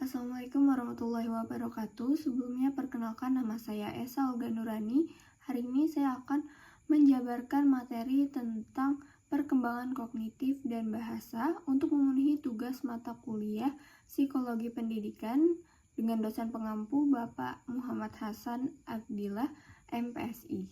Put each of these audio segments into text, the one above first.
Assalamualaikum warahmatullahi wabarakatuh. Sebelumnya perkenalkan, nama saya Esa Olga Nurani. Hari ini saya akan menjabarkan materi tentang perkembangan kognitif dan bahasa untuk memenuhi tugas mata kuliah Psikologi Pendidikan dengan dosen pengampu Bapak Muhammad Hasan Abdillah, MPSI.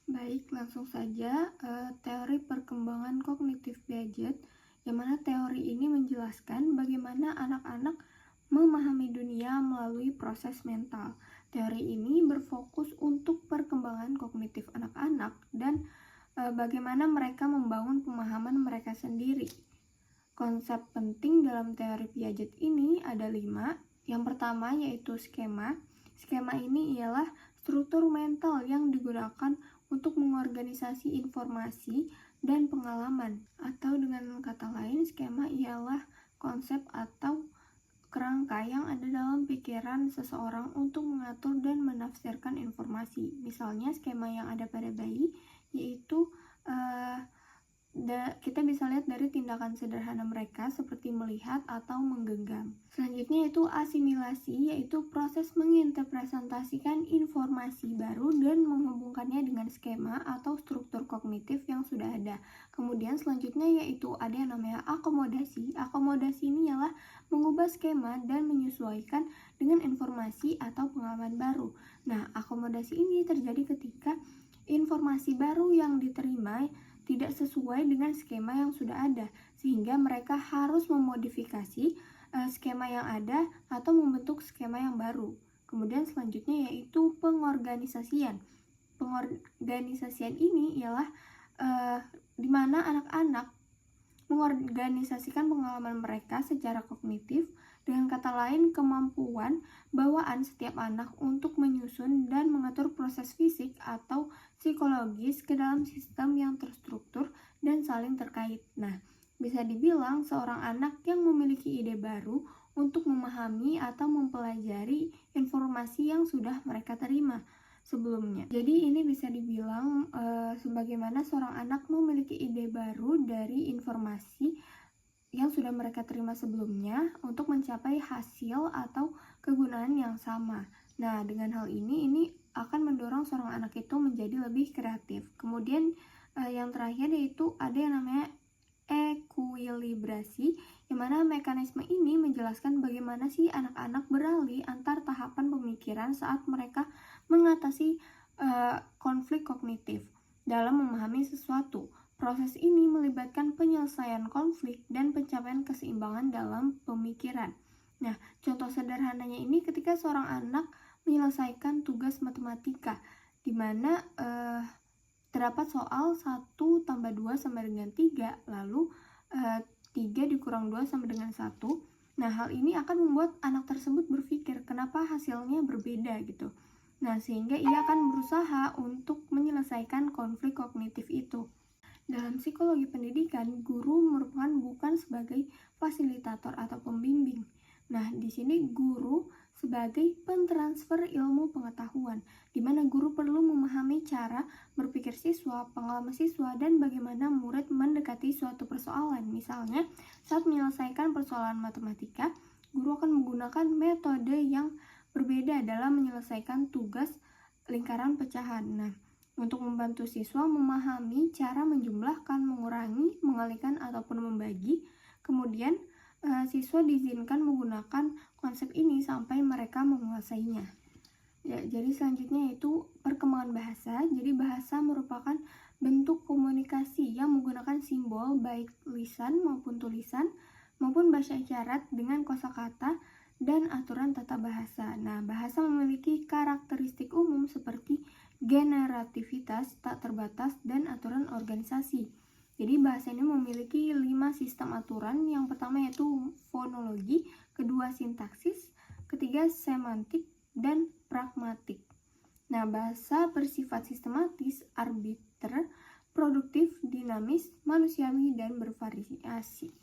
Baik, langsung saja teori perkembangan kognitif Piaget, yang mana teori ini menjelaskan bagaimana anak-anak memahami dunia melalui proses mental. Teori ini berfokus untuk perkembangan kognitif anak-anak dan bagaimana mereka membangun pemahaman mereka sendiri. Konsep penting dalam teori Piaget ini ada 5. Yang pertama yaitu skema. Skema ini ialah struktur mental yang digunakan untuk mengorganisasi informasi dan pengalaman. Atau dengan kata lain, skema ialah konsep atau kerangka yang ada dalam pikiran seseorang untuk mengatur dan menafsirkan informasi. Misalnya skema yang ada pada bayi yaitu kita bisa lihat dari tindakan sederhana mereka seperti melihat atau menggenggam. Selanjutnya yaitu asimilasi, yaitu proses menginterpretasikan informasi baru dan menghubungkannya dengan skema atau struktur kognitif yang sudah ada. Kemudian selanjutnya yaitu ada yang namanya akomodasi. Akomodasi ini ialah mengubah skema dan menyesuaikan dengan informasi atau pengalaman baru. Nah, akomodasi ini terjadi ketika informasi baru yang diterima tidak sesuai dengan skema yang sudah ada, sehingga mereka harus memodifikasi skema yang ada atau membentuk skema yang baru. Kemudian selanjutnya yaitu pengorganisasian. Pengorganisasian ini ialah di mana anak-anak mengorganisasikan pengalaman mereka secara kognitif, dengan kata lain kemampuan bawaan setiap anak untuk menyusun dan mengatur proses fisik atau psikologis ke dalam sistem yang terstruktur dan saling terkait. Nah, bisa dibilang seorang anak yang memiliki ide baru untuk memahami atau mempelajari informasi yang sudah mereka terima sebelumnya. Jadi ini bisa dibilang sebagaimana seorang anak memiliki ide baru dari informasi yang sudah mereka terima sebelumnya untuk mencapai hasil atau kegunaan yang sama. Nah, dengan hal ini akan mendorong seorang anak itu menjadi lebih kreatif. Kemudian yang terakhir yaitu ada yang namanya ekuilibrasi, yang mana mekanisme ini menjelaskan bagaimana sih anak-anak beralih antar tahapan pemikiran saat mereka mengatasi konflik kognitif dalam memahami sesuatu. Proses ini melibatkan penyelesaian konflik dan pencapaian keseimbangan dalam pemikiran. Nah, contoh sederhananya ini ketika seorang anak menyelesaikan tugas matematika, di mana terdapat soal 1 tambah 2 sama dengan 3, lalu 3 dikurang 2 sama dengan 1. Nah, hal ini akan membuat anak tersebut berpikir kenapa hasilnya berbeda gitu. Nah, sehingga ia akan berusaha untuk menyelesaikan konflik kognitif itu. Dalam psikologi pendidikan, guru merupakan bukan sebagai fasilitator atau pembimbing. Nah, di sini guru sebagai pentransfer ilmu pengetahuan, di mana guru perlu memahami cara berpikir siswa, pengalaman siswa, dan bagaimana murid mendekati suatu persoalan. Misalnya, saat menyelesaikan persoalan matematika, guru akan menggunakan metode yang berbeda dalam menyelesaikan tugas lingkaran pecahan. Nah, untuk membantu siswa memahami cara menjumlahkan, mengurangi, mengalihkan, ataupun membagi. Kemudian siswa diizinkan menggunakan konsep ini sampai mereka menguasainya. Ya, jadi selanjutnya yaitu perkembangan bahasa. Jadi bahasa merupakan bentuk komunikasi yang menggunakan simbol baik lisan maupun tulisan maupun bahasa isyarat dengan kosakata dan aturan tata bahasa. Nah, bahasa memiliki karakteristik umum seperti generativitas, tak terbatas, dan aturan organisasi. Jadi bahasa ini memiliki 5 sistem aturan. Yang pertama yaitu fonologi, kedua sintaksis, ketiga semantik, dan pragmatik. Nah, bahasa bersifat sistematis, arbiter, produktif, dinamis, manusiawi, dan bervariasi.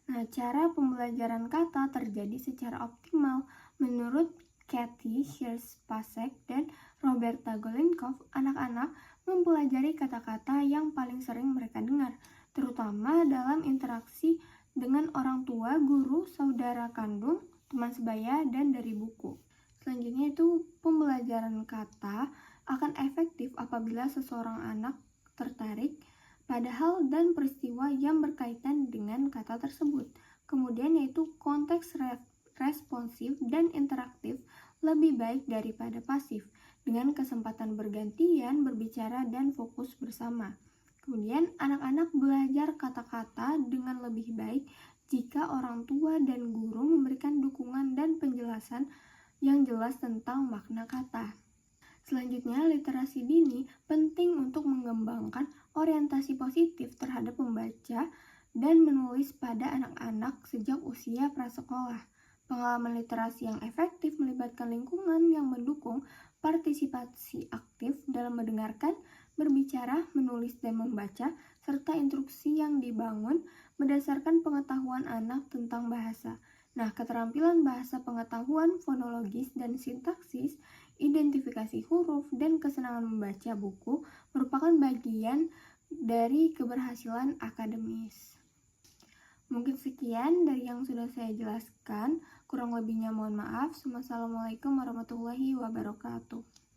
Nah, cara pembelajaran kata terjadi secara optimal menurut Kathy Hirsch-Pasek dan Roberta Golenkov. Anak-anak mempelajari kata-kata yang paling sering mereka dengar, terutama dalam interaksi dengan orang tua, guru, saudara kandung, teman sebaya, dan dari buku. Selanjutnya itu pembelajaran kata akan efektif apabila seseorang anak tertarik pada hal dan peristiwa yang berkaitan dengan kata tersebut. Kemudian yaitu konteks responsif dan interaktif lebih baik daripada pasif, dengan kesempatan bergantian berbicara dan fokus bersama. Kemudian anak-anak belajar kata-kata dengan lebih baik jika orang tua dan guru memberikan dukungan dan penjelasan yang jelas tentang makna kata. Selanjutnya, literasi dini penting untuk mengembangkan orientasi positif terhadap membaca dan menulis pada anak-anak sejak usia prasekolah. Pengalaman literasi yang efektif melibatkan lingkungan yang mendukung partisipasi aktif dalam mendengarkan, berbicara, menulis, dan membaca, serta instruksi yang dibangun berdasarkan pengetahuan anak tentang bahasa. Nah, keterampilan bahasa, pengetahuan fonologis dan sintaksis, identifikasi huruf, dan kesenangan membaca buku merupakan bagian dari keberhasilan akademis. Mungkin sekian dari yang sudah saya jelaskan. Kurang lebihnya mohon maaf. Wassalamualaikum warahmatullahi wabarakatuh.